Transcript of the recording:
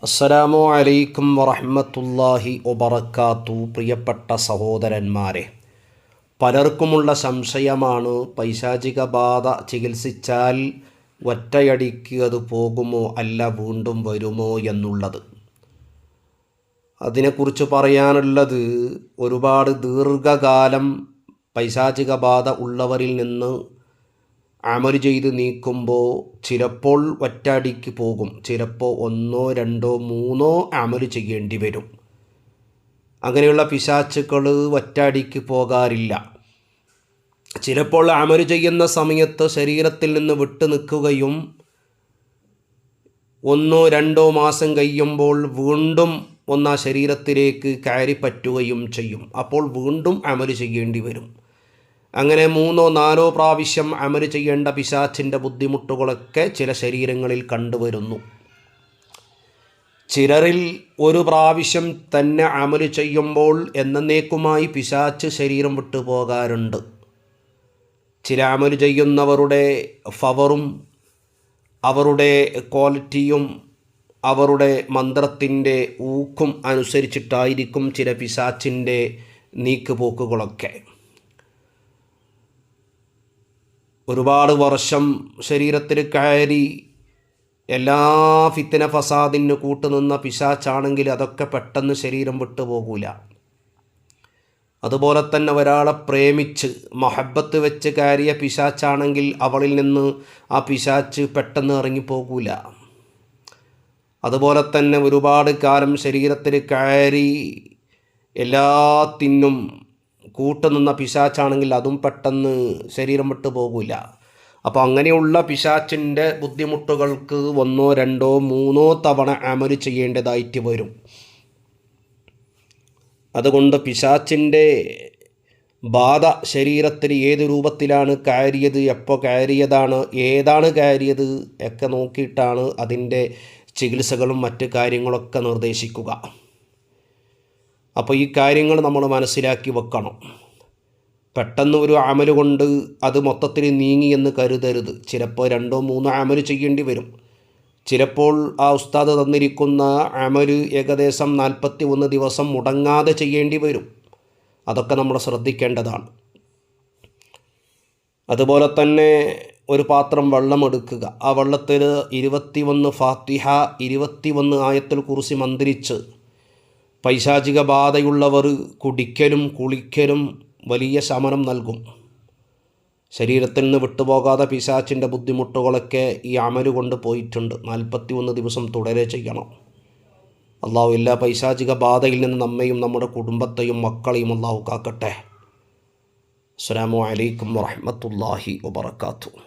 അസ്സലാമു അലൈക്കും വറഹ്മത്തുള്ളാഹി വബറകാതുഹു. പ്രിയപ്പെട്ട സഹോദരന്മാരെ, പലർക്കുമുള്ള സംശയമാണ് പൈശാചിക ബാധ ചികിത്സിച്ചാൽ ഒറ്റയടിക്ക് അത് പോകുമോ അല്ല വീണ്ടും വരുമോ എന്നുള്ളത്. അതിനെക്കുറിച്ച് പറയാനുള്ളത്, ഒരുപാട് ദീർഘകാലം പൈശാചിക ബാധ ഉള്ളവരിൽ നിന്ന് അമൽ ചെയ്ത് നീക്കുമ്പോൾ ചിലപ്പോൾ ഒറ്റയടിക്ക് പോകും, ചിലപ്പോൾ 1, 2, 3 അമൽ ചെയ്യേണ്ടി വരും. അങ്ങനെയുള്ള പിശാചുക്കൾ ഒറ്റയടിക്ക് പോകാറില്ല. ചിലപ്പോൾ അമൽ ചെയ്യുന്ന സമയത്ത് ശരീരത്തിൽ നിന്ന് വിട്ടു നിൽക്കുകയും 1, 2 മാസം കഴിയുമ്പോൾ വീണ്ടും ആ ശരീരത്തിലേക്ക് കയറി പറ്റുകയും ചെയ്യും. അപ്പോൾ വീണ്ടും അമൽ ചെയ്യേണ്ടി വരും. അങ്ങനെ 3, 4 പ്രാവശ്യം അമൽ ചെയ്യേണ്ട പിശാചിൻ്റെ ബുദ്ധിമുട്ടുകളൊക്കെ ചില ശരീരങ്ങളിൽ കണ്ടുവരുന്നു. ചിലരിൽ ഒരു പ്രാവശ്യം തന്നെ അമൽ ചെയ്യുമ്പോൾ എന്നേക്കുമായി പിശാച് ശരീരം വിട്ടു പോകാറുണ്ട്. ചില അമൽ ചെയ്യുന്നവരുടെ പവറും അവരുടെ ക്വാളിറ്റിയും അവരുടെ മന്ത്രത്തിൻ്റെ ഊക്കും അനുസരിച്ചിട്ടായിരിക്കും ചില പിശാചിൻ്റെ നീക്കുപോക്കുകളൊക്കെ. ഒരുപാട് വർഷം ശരീരത്തിൽ കയറി എല്ലാ ഫിത്തന ഫസാദിന് കൂട്ടുനിന്ന പിശാച്ചാണെങ്കിൽ അതൊക്കെ പെട്ടെന്ന് ശരീരം വിട്ടു പോകൂല. അതുപോലെ തന്നെ ഒരാളെ പ്രേമിച്ച് മഹബത്ത് വെച്ച് കയറിയ പിശാച്ചാണെങ്കിൽ അവളിൽ നിന്ന് ആ പിശാച്ച് പെട്ടെന്ന് ഇറങ്ങിപ്പോകൂല. അതുപോലെ തന്നെ ഒരുപാട് കാലം ശരീരത്തിൽ കയറി എല്ലാത്തിനും കൂട്ടുനിന്ന പിശാച്ചാണെങ്കിൽ അതും പെട്ടെന്ന് ശരീരം വിട്ടു പോകില്ല. അപ്പോൾ അങ്ങനെയുള്ള പിശാച്ചിൻ്റെ ബുദ്ധിമുട്ടുകൾക്ക് 1, 2, 3 തവണ അമൽ ചെയ്യേണ്ടതായിട്ട് വരും. അതുകൊണ്ട് പിശാച്ചിൻ്റെ ബാധ ശരീരത്തിൽ ഏത് രൂപത്തിലാണ് കയറിയത്, എപ്പോൾ കയറിയതാണ്, ഏതാണ് കയറിയത് ഒക്കെ നോക്കിയിട്ടാണ് അതിൻ്റെ ചികിത്സകളും മറ്റ് കാര്യങ്ങളൊക്കെ നിർദ്ദേശിക്കുക. അപ്പോൾ ഈ കാര്യങ്ങൾ നമ്മൾ മനസ്സിലാക്കി വെക്കണം. പെട്ടെന്ന് ഒരു അമൽ കൊണ്ട് അത് മൊത്തത്തിൽ നീങ്ങി എന്ന് കരുതരുത്. ചിലപ്പോൾ 2, 3 അമൽ ചെയ്യേണ്ടി വരും. ചിലപ്പോൾ ആ ഉസ്താദ് തന്നിരിക്കുന്ന അമൽ ഏകദേശം 41 ദിവസം മുടങ്ങാതെ ചെയ്യേണ്ടി വരും. അതൊക്കെ നമ്മൾ ശ്രദ്ധിക്കേണ്ടതാണ്. അതുപോലെ തന്നെ ഒരു പാത്രം വെള്ളം എടുക്കുക. ആ വെള്ളത്തിൽ 21 ഫാത്തിഹ, 21 ആയത്തുൽ കുർസി മന്ത്രിച്ച് പൈശാചിക ബാധയുള്ളവർ കുടിക്കലും കുളിക്കലും വലിയ ശമനം നൽകും. ശരീരത്തിൽ നിന്ന് വിട്ടുപോകാതെ പിശാചിൻ്റെ ബുദ്ധിമുട്ടുകളൊക്കെ ഈ അമൽ കൊണ്ട് പോയിട്ടുണ്ട്. 41 ദിവസം തുടരെ ചെയ്യണം. അള്ളാഹു എല്ലാ പൈശാചിക ബാധയിൽ നിന്ന് നമ്മയും നമ്മുടെ കുടുംബത്തെയും മക്കളെയും അള്ളാഹു കാക്കട്ടെ. അസ്സലാമു അലൈക്കും വറഹ്മത്തുള്ളാഹി വബറകാതുഹു.